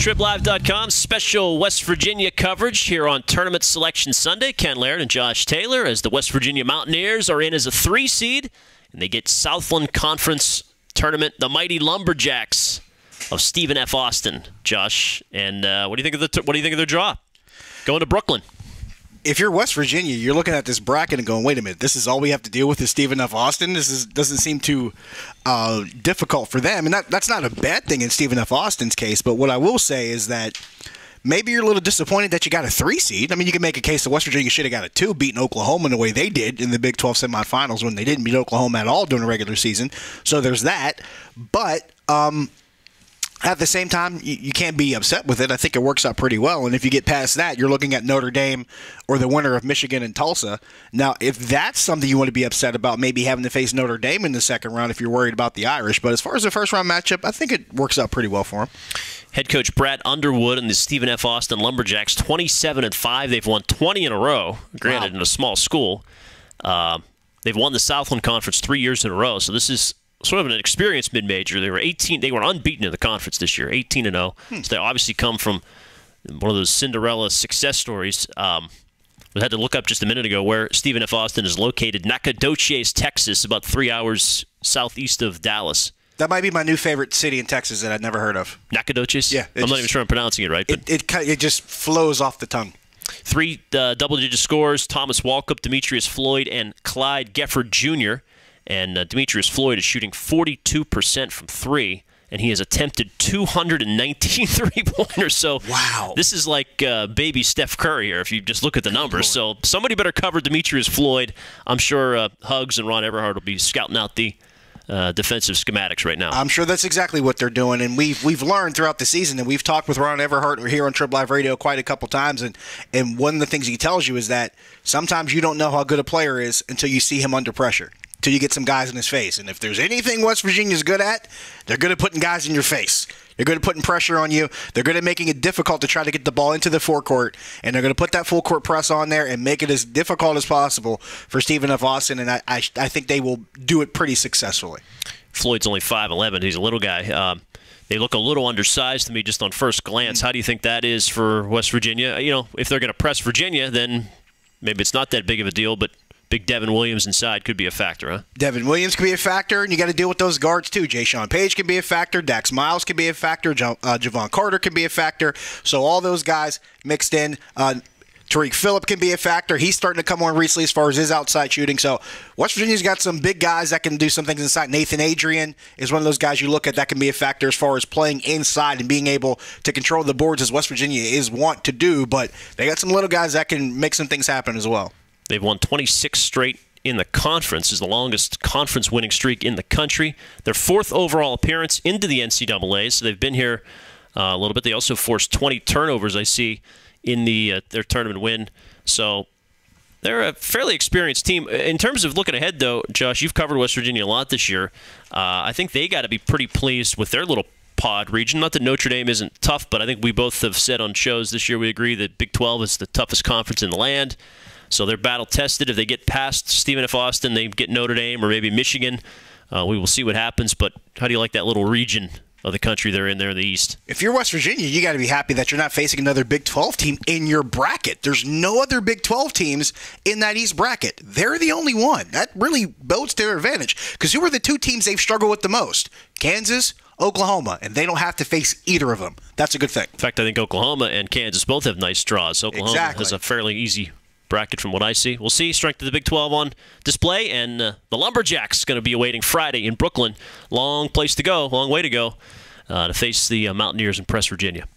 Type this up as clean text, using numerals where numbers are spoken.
TribLive.com special West Virginia coverage here on Tournament Selection Sunday. Ken Laird and Josh Taylor as the West Virginia Mountaineers are in as a 3 seed, and they get Southland Conference Tournament, the mighty Lumberjacks of Stephen F. Austin. Josh, and what do you think of their draw? Going to Brooklyn. If you're West Virginia, you're looking at this bracket and going, wait a minute, this is all we have to deal with is Stephen F. Austin? Doesn't seem too difficult for them. And that's not a bad thing in Stephen F. Austin's case. But what I will say is that maybe you're a little disappointed that you got a 3 seed. I mean, you can make a case that West Virginia should have got a 2, beating Oklahoma the way they did in the Big 12 semifinals when they didn't beat Oklahoma at all during the regular season. So there's that. But at the same time, you can't be upset with it. I think it works out pretty well. And if you get past that, you're looking at Notre Dame or the winner of Michigan and Tulsa. Now, if that's something you want to be upset about, maybe having to face Notre Dame in the second round if you're worried about the Irish. But as far as the first-round matchup, I think it works out pretty well for them. Head coach Brad Underwood and the Stephen F. Austin Lumberjacks, 27-5. They've won 20 in a row, granted, wow, in a small school. They've won the Southland Conference 3 years in a row, so this is sort of an experienced mid-major. They were unbeaten in the conference this year, 18-0. So they obviously come from one of those Cinderella success stories. We had to look up just a minute ago where Stephen F. Austin is located. Nacogdoches, Texas, about 3 hours southeast of Dallas. That might be my new favorite city in Texas that I'd never heard of. Nacogdoches? Yeah. I'm not even sure I'm pronouncing it right. But it just flows off the tongue. 3 double-digit scores, Thomas Walkup, Demetrius Floyd, and Clyde Gefford Jr., and Demetrius Floyd is shooting 42% from 3, and he has attempted 219 three-pointers. So wow, this is like baby Steph Curry here if you just look at the numbers. So somebody better cover Demetrius Floyd. I'm sure Hugs and Ron Everhart will be scouting out the defensive schematics right now. I'm sure that's exactly what they're doing, and we've learned throughout the season, and we've talked with Ron Everhart here on Trib Live Radio quite a couple times, and one of the things he tells you is that sometimes you don't know how good a player is until you see him under pressure, till you get some guys in his face. And if there's anything West Virginia's good at, they're good at putting guys in your face. They're good at putting pressure on you. They're good at making it difficult to try to get the ball into the forecourt, and they're going to put that full court press on there and make it as difficult as possible for Stephen F. Austin, and I think they will do it pretty successfully. Floyd's only 5'11". He's a little guy. They look a little undersized to me just on first glance. How do you think that is for West Virginia? You know, if they're going to press Virginia, then maybe it's not that big of a deal, but big Devin Williams inside could be a factor, huh? Devin Williams could be a factor, and you got to deal with those guards too. Jay-Sean Page can be a factor. Dax Miles can be a factor. Javon Carter can be a factor. So all those guys mixed in. Tariq Phillip can be a factor. He's starting to come on recently as far as his outside shooting. So West Virginia's got some big guys that can do some things inside. Nathan Adrian is one of those guys you look at that can be a factor as far as playing inside and being able to control the boards as West Virginia is wont to do. But they got some little guys that can make some things happen as well. They've won 26 straight in the conference, is the longest conference winning streak in the country. Their 4th overall appearance into the NCAA, so they've been here a little bit. They also forced 20 turnovers, I see, in their tournament win. So they're a fairly experienced team. In terms of looking ahead, though, Josh, you've covered West Virginia a lot this year. I think they got to be pretty pleased with their little pod region. Not that Notre Dame isn't tough, but I think we both have said on shows this year we agree that Big 12 is the toughest conference in the land. So they're battle-tested. If they get past Stephen F. Austin, they get Notre Dame or maybe Michigan. We will see what happens, but how do you like that little region of the country they're in there in the East? If you're West Virginia, you got to be happy that you're not facing another Big 12 team in your bracket. There's no other Big 12 teams in that East bracket. They're the only one. That really bodes to their advantage, because who are the 2 teams they've struggled with the most? Kansas, Oklahoma, and they don't have to face either of them. That's a good thing. In fact, I think Oklahoma and Kansas both have nice draws. Oklahoma has a fairly easy bracket from what I see. We'll see. Strength of the Big 12 on display, and the Lumberjacks going to be awaiting Friday in Brooklyn. Long place to go, long way to go to face the Mountaineers and press Virginia.